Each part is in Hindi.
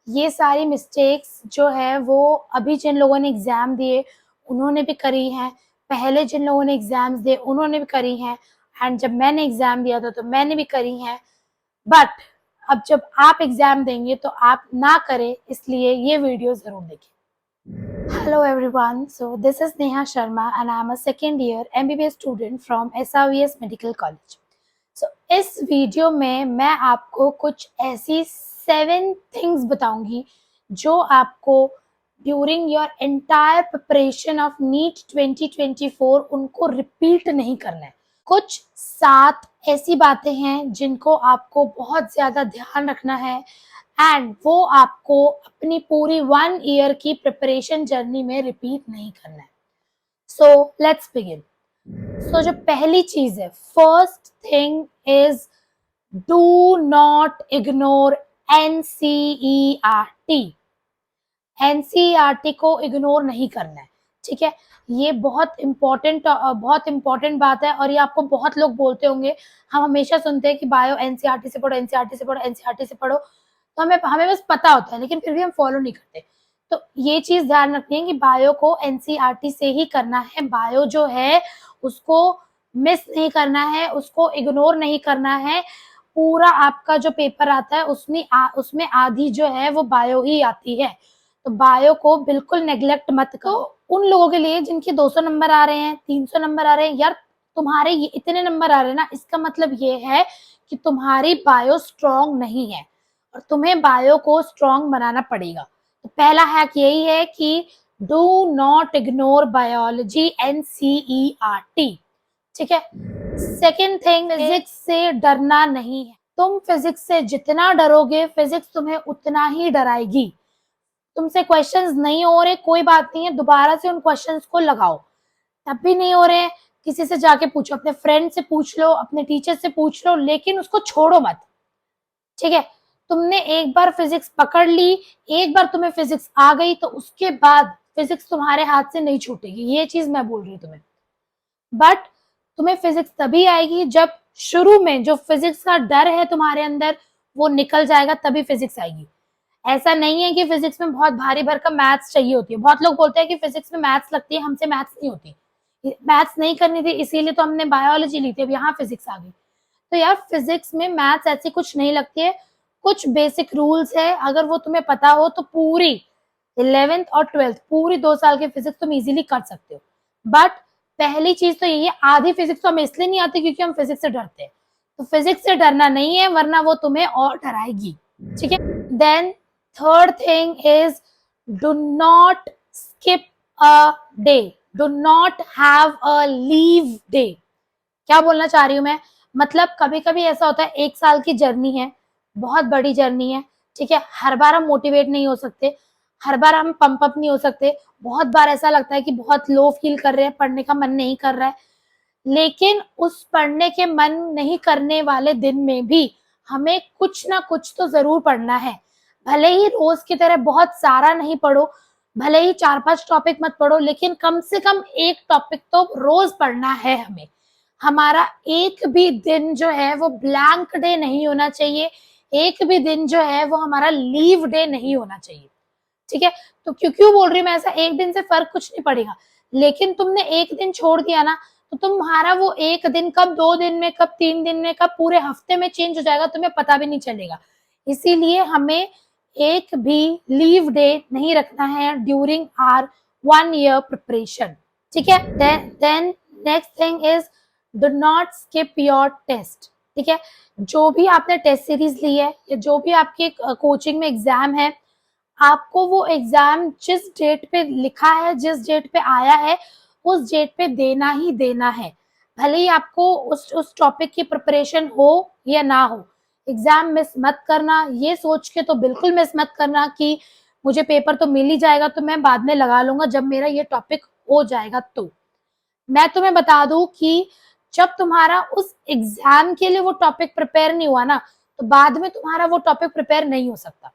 ये सारी मिस्टेक्स जो है वो अभी जिन लोगों ने एग्ज़ाम दिए उन्होंने भी करी हैं, पहले जिन लोगों ने एग्ज़ाम्स दिए उन्होंने भी करी हैं, एंड जब मैंने एग्ज़ाम दिया था तो मैंने भी करी हैं। बट अब जब आप एग्ज़ाम देंगे तो आप ना करें, इसलिए ये वीडियो ज़रूर देखें। Hello everyone, so this is Neha Sharma and I am a second year MBBS student from SRVS Medical College. So इस वीडियो में मैं आपको कुछ ऐसी 7 थिंग्स बताऊंगी जो आपको during your entire preparation of NEET 2024 उनको रिपीट नहीं करना है। कुछ 7 ऐसी बातें हैं जिनको आपको बहुत ज़्यादा ध्यान रखना है एंड वो आपको अपनी पूरी 1 ईयर की प्रिपरेशन जर्नी में रिपीट नहीं करना है। So let's begin. सो जो पहली चीज है, first thing is do not ignore NCERT. NCERT को इग्नोर नहीं करना है, ठीक है। ये बहुत इंपॉर्टेंट बात है और ये आपको बहुत लोग बोलते होंगे। हम हमेशा सुनते हैं कि बायो एनसीईआरटी से पढ़ो, एनसीईआरटी से पढ़ो, एनसीईआरटी से पढ़ो, तो हमें बस पता होता है लेकिन फिर भी हम फॉलो नहीं करते। तो ये चीज ध्यान रखनी है कि बायो को एनसीईआरटी से ही करना है। बायो जो है उसको मिस नहीं करना है, उसको इग्नोर नहीं करना है। पूरा आपका जो पेपर आता है उसमें आधी जो है वो बायो ही आती है, तो बायो को बिल्कुल नेग्लेक्ट मत करो। तो उन लोगों के लिए जिनके 200 नंबर आ रहे हैं, 300 नंबर आ रहे हैं, यार तुम्हारे ये इतने नंबर आ रहे हैं ना, इसका मतलब ये है कि तुम्हारी बायो स्ट्रॉन्ग नहीं है और तुम्हें बायो को स्ट्रॉन्ग बनाना पड़ेगा। तो पहला हैक यही है कि do not ignore biology NCERT, ठीक है। सेकेंड थिंग, फिजिक्स से डरना नहीं है। तुम फिजिक्स से जितना डरोगे फिजिक्स तुम्हें उतना ही डराएगी। तुमसे क्वेश्चंस नहीं हो रहे, कोई बात नहीं है, दोबारा से उन क्वेश्चंस को लगाओ। तब भी नहीं हो रहे, किसी से जाके पूछो, अपने फ्रेंड से पूछ लो, अपने टीचर से पूछ लो, लेकिन उसको छोड़ो मत, ठीक है। तुमने एक बार फिजिक्स पकड़ ली, एक बार तुम्हें फिजिक्स आ गई तो उसके बाद फिजिक्स तुम्हारे हाथ से नहीं छूटेगी, ये चीज मैं बोल रही हूँ तुम्हें। बट तुम्हें फिजिक्स तभी आएगी जब शुरू में जो फिजिक्स का डर है तुम्हारे अंदर वो निकल जाएगा, तभी फिजिक्स आएगी। ऐसा नहीं है कि फिजिक्स में बहुत भारी भरकम मैथ्स चाहिए होती है। बहुत लोग बोलते हैं कि फिजिक्स में मैथ्स लगती है, हमसे मैथ्स नहीं होती, मैथ्स नहीं करनी थी इसीलिए तो हमने बायोलॉजी ली थी, अब यहाँ फिजिक्स आ गई। तो यार फिजिक्स में मैथ्स ऐसी कुछ नहीं लगती है, कुछ बेसिक रूल्स है, अगर वो तुम्हें पता हो तो पूरी 11th और 12th पूरी 2 साल की फिजिक्स तुम इजीली कर सकते हो। बट पहली चीज तो यही है, आधी फिजिक्स तो हमें इसलिए नहीं आती क्योंकि हम फिजिक्स से डरते हैं। तो फिजिक्स से डरना नहीं है, वरना वो तुम्हें और डराएगी, ठीक है। Then third thing is do not skip a day, do not have a leave day. क्या बोलना चाह रही हूँ मैं, मतलब कभी कभी ऐसा होता है, 1 साल की जर्नी है, बहुत बड़ी जर्नी है, ठीक है। हर बार हम मोटिवेट नहीं हो सकते, हर बार हम पंप अप नहीं हो सकते, बहुत बार ऐसा लगता है कि बहुत लो फील कर रहे हैं, पढ़ने का मन नहीं कर रहा है, लेकिन उस पढ़ने के मन नहीं करने वाले दिन में भी हमें कुछ ना कुछ तो जरूर पढ़ना है। भले ही रोज की तरह बहुत सारा नहीं पढ़ो, भले ही 4-5 टॉपिक मत पढ़ो, लेकिन कम से कम एक टॉपिक तो रोज पढ़ना है हमें। हमारा एक भी दिन जो है वो ब्लैंक डे नहीं होना चाहिए, एक भी दिन जो है वो हमारा लीव डे नहीं होना चाहिए, ठीक है। तो क्यों बोल रही हूँ मैं ऐसा, एक दिन से फर्क कुछ नहीं पड़ेगा, लेकिन तुमने एक दिन छोड़ दिया ना तो तुम्हारा वो एक दिन कब 2 दिन में, कब 3 दिन में, कब पूरे हफ्ते में चेंज हो जाएगा, तुम्हें पता भी नहीं चलेगा। इसीलिए हमें एक भी लीव डे नहीं रखना है ड्यूरिंग आवर 1 ईयर प्रिपरेशन, ठीक है। Then next thing is do not skip your test, ठीक है। जो भी आपने टेस्ट सीरीज ली है या जो भी आपके कोचिंग में एग्जाम है, आपको वो एग्जाम जिस डेट पे लिखा है, जिस डेट पे आया है, उस डेट पे देना ही देना है। भले ही आपको उस टॉपिक की प्रिपरेशन हो या ना हो, एग्जाम मिस मत करना। ये सोच के तो बिल्कुल मिस मत करना कि मुझे पेपर तो मिल ही जाएगा तो मैं बाद में लगा लूंगा जब मेरा ये टॉपिक हो जाएगा। तो मैं तुम्हें बता दूं कि जब तुम्हारा उस एग्जाम के लिए वो टॉपिक प्रिपेयर नहीं हुआ ना, तो बाद में तुम्हारा वो टॉपिक प्रिपेयर नहीं हो सकता।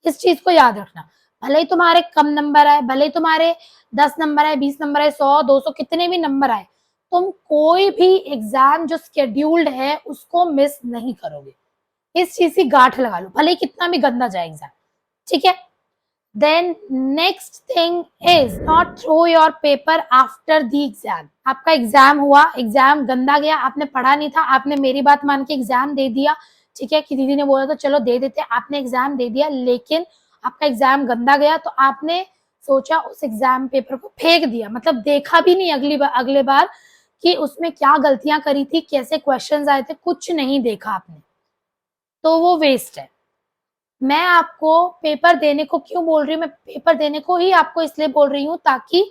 इस चीज को याद रखना। भले ही तुम्हारे कम नंबर आए, भले ही तुम्हारे 10 नंबर आए, 20 नंबर आए, 100 200 कितने भी नंबर आए, तुम कोई भी एग्जाम जो स्केड्यूल्ड है उसको मिस नहीं करोगे। इस चीज की गांठ लगा लो, भले ही कितना भी गंदा जाए एग्जाम, ठीक है। Then next thing is not throw your paper after the exam. आपका एग्जाम हुआ, एग्जाम गंदा गया, आपने पढ़ा नहीं था, आपने मेरी बात मान के एग्जाम दे दिया, ठीक है, कि दीदी ने बोला तो चलो दे देते, आपने एग्जाम दे दिया, लेकिन आपका एग्जाम गंदा गया तो आपने सोचा उस एग्जाम पेपर को फेंक दिया, मतलब देखा भी नहीं अगले बार कि उसमें क्या गलतियां करी थी, कैसे क्वेश्चंस आए थे, कुछ नहीं देखा आपने, तो वो वेस्ट है। मैं आपको पेपर देने को क्यों बोल रही हूँ, मैं पेपर देने को ही आपको इसलिए बोल रही हूँ ताकि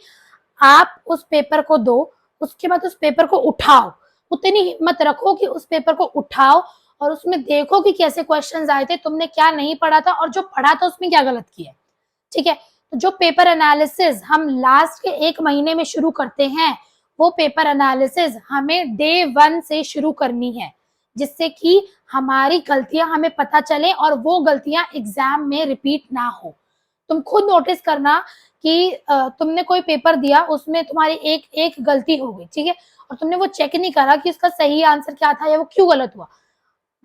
आप उस पेपर को दो, उसके बाद उस पेपर को उठाओ, उतनी हिम्मत रखो कि उस पेपर को उठाओ और उसमें देखो कि कैसे क्वेश्चंस आए थे, तुमने क्या नहीं पढ़ा था और जो पढ़ा था उसमें क्या गलत किया, ठीक है। तो जो पेपर एनालिसिस हम लास्ट के 1 महीने में शुरू करते हैं, वो पेपर एनालिसिस हमें डे 1 से शुरू करनी है, जिससे कि हमारी गलतियां हमें पता चले और वो गलतियां एग्जाम में रिपीट ना हो। तुम खुद नोटिस करना कि तुमने कोई पेपर दिया, उसमें तुम्हारी एक गलती हो गई, ठीक है, और तुमने वो चेक नहीं करा कि उसका सही आंसर क्या था या वो क्यों गलत हुआ।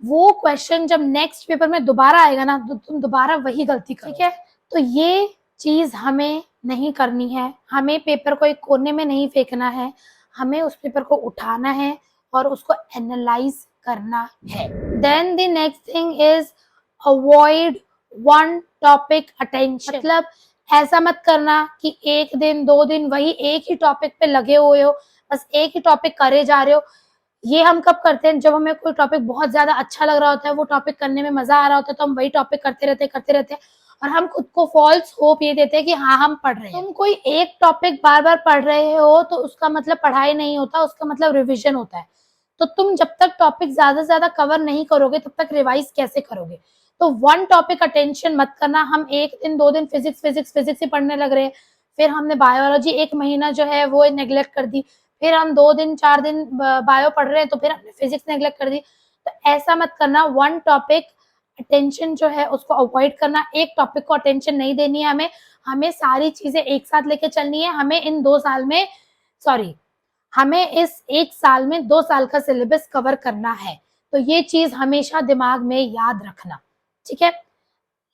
वो क्वेश्चन जब नेक्स्ट पेपर में दोबारा आएगा ना, तो तुम दोबारा वही गलती करो, ठीक है। तो ये चीज हमें नहीं करनी है, हमें पेपर को एक कोने में नहीं फेंकना है, हमें उस पेपर को उठाना है और उसको एनालाइज करना है। Then the next thing is avoid one topic attention. मतलब ऐसा मत करना कि 1 दिन 2 दिन वही एक ही टॉपिक पे लगे हुए हो, बस एक ही टॉपिक करे जा रहे हो। ये हम कब करते हैं, जब हमें कोई टॉपिक बहुत ज्यादा अच्छा लग रहा होता है, वो टॉपिक करने में मजा आ रहा होता है, तो हम वही टॉपिक करते रहते और हम खुद को फॉल्स होप ये देते हैं कि हाँ हम पढ़ रहे हैं। तुम कोई एक टॉपिक बार बार पढ़ रहे हो तो उसका मतलब पढ़ाई नहीं होता, उसका मतलब रिविजन होता है। तो तुम जब तक टॉपिक ज्यादा से ज्यादा कवर नहीं करोगे तब तक रिवाइज कैसे करोगे। तो वन टॉपिक अटेंशन मत करना। हम 1 दिन 2 दिन फिजिक्स ही पढ़ने लग रहे हैं, फिर हमने बायोलॉजी 1 महीना जो है वो नेग्लेक्ट कर दी, फिर हम 2 दिन 4 दिन बायो पढ़ रहे हैं तो फिर हमने फिजिक्स नेग्लेक्ट कर दी। तो ऐसा मत करना। वन टॉपिक अटेंशन जो है उसको अवॉइड करना, एक टॉपिक को अटेंशन नहीं देनी है हमें। हमें सारी चीजें एक साथ लेके चलनी है। हमें इन 2 साल में हमें इस 1 साल में 2 साल का सिलेबस कवर करना है। तो ये चीज हमेशा दिमाग में याद रखना, ठीक है।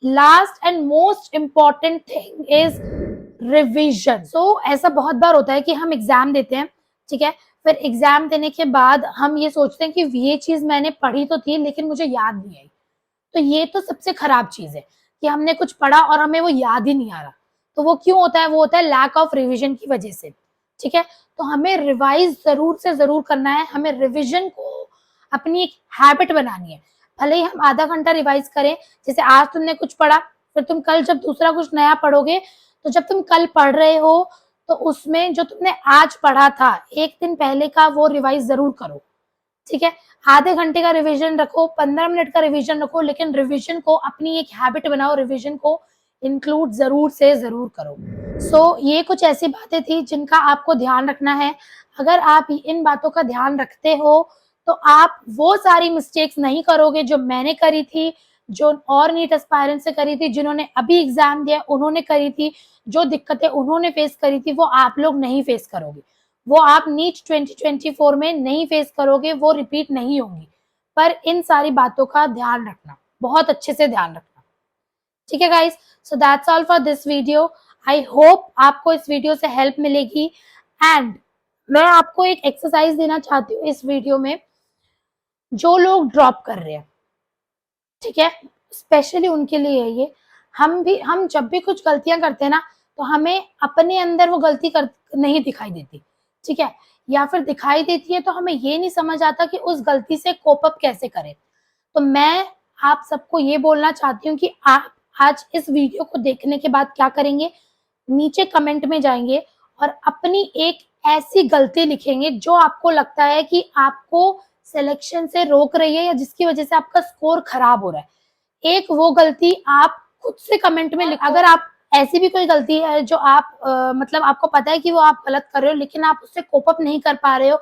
Last and most important thing is revision. ऐसा बहुत बार होता है कि हम एग्जाम देते हैं, ठीक है, फिर एग्जाम देने के बाद हम ये सोचते हैं कि ये चीज मैंने पढ़ी तो थी लेकिन मुझे याद नहीं आई। तो ये तो सबसे खराब चीज है कि हमने कुछ पढ़ा और हमें वो याद ही नहीं आ रहा। तो वो क्यों होता है, वो होता है लैक ऑफ रिविजन की वजह से, ठीक है। तो हमें रिवाइज जरूर से जरूर करना है। हमें रिविजन को अपनी एक हैबिट बनानी है। भले ही हम आधा घंटा रिवाइज करें, जैसे आज तुमने कुछ पढ़ा, फिर तुम कल जब दूसरा कुछ नया पढ़ोगे, तो जब तुम कल पढ़ रहे हो तो उसमें जो तुमने आज पढ़ा था 1 दिन पहले का, वो रिवाइज जरूर करो, ठीक है। आधे घंटे का रिवीजन रखो, 15 मिनट का रिवीजन रखो, लेकिन रिवीजन को अपनी एक हैबिट बनाओ, रिवीजन को इंक्लूड जरूर से जरूर करो। ये कुछ ऐसी बातें थी जिनका आपको ध्यान रखना है। अगर आप इन बातों का ध्यान रखते हो तो आप वो सारी मिस्टेक्स नहीं करोगे जो मैंने करी थी, जो और नीट एस्पायरेंट से करी थी, जिन्होंने अभी एग्जाम दिया उन्होंने करी थी, जो दिक्कतें उन्होंने फेस करी थी वो आप लोग नहीं फेस करोगे। वो आप नीट 2024 में नहीं फेस करोगे, वो रिपीट नहीं होंगी। पर इन सारी बातों का ध्यान रखना, बहुत अच्छे से ध्यान रखना, ठीक है guys. So that's all for this video. I hope आपको इस वीडियो से हेल्प मिलेगी। एंड मैं आपको एक एक्सरसाइज देना चाहती हूँ इस वीडियो में। जो लोग ड्रॉप कर रहे हैं, ठीक है, स्पेशली उनके लिए है ये। हम जब भी कुछ गलतियां करते हैं ना, तो हमें अपने अंदर वो गलती नहीं दिखाई देती, ठीक है, या फिर दिखाई देती है तो हमें ये नहीं समझ आता कि उस गलती से कोप अप कैसे करें। तो मैं आप सबको ये बोलना चाहती हूँ कि आप आज इस वीडियो को देखने के बाद क्या करेंगे, नीचे कमेंट में जाएंगे और अपनी एक ऐसी गलती लिखेंगे जो आपको लगता है कि आपको सिलेक्शन से रोक रही है या जिसकी वजह से आपका स्कोर खराब हो रहा है। एक वो गलती आप खुद से कमेंट में लिखो। अगर आप ऐसी भी कोई गलती है जो आप मतलब आपको पता है कि वो आप गलत कर रहे हो लेकिन आप उससे कोप अप नहीं कर पा रहे हो,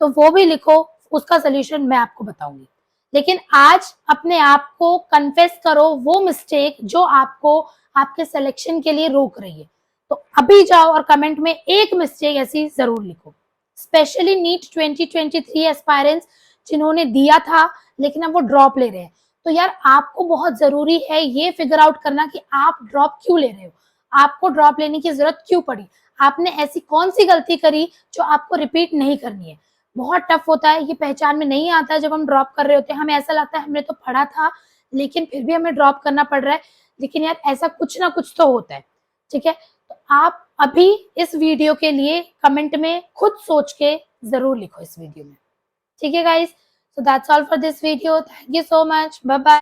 तो वो भी लिखो, उसका सोल्यूशन मैं आपको बताऊंगी। लेकिन आज अपने आप को कन्फेस करो वो मिस्टेक जो आपको आपके सिलेक्शन के लिए रोक रही है। तो अभी जाओ और कमेंट में एक मिस्टेक ऐसी जरूर लिखो। स्पेशली नीट 2023 एस्पायरेंट्स जिन्होंने दिया था लेकिन अब वो ड्रॉप ले रहे हैं, तो यार आपको बहुत जरूरी है ये फिगर आउट करना कि आप ड्रॉप क्यों ले रहे हो, आपको ड्रॉप लेने की जरूरत क्यों पड़ी, आपने ऐसी कौन सी गलती करी जो आपको रिपीट नहीं करनी है। बहुत टफ होता है, ये पहचान में नहीं आता है जब हम ड्रॉप कर रहे होते हैं, हमें ऐसा लगता है हमने तो पढ़ा था लेकिन फिर भी हमें ड्रॉप करना पड़ रहा है। लेकिन यार ऐसा कुछ ना कुछ तो होता है, ठीक है। तो आप अभी इस वीडियो के लिए कमेंट में खुद सोच के जरूर लिखो इस वीडियो में, ठीक है guys. So that's all for this video, thank you so much, bye bye.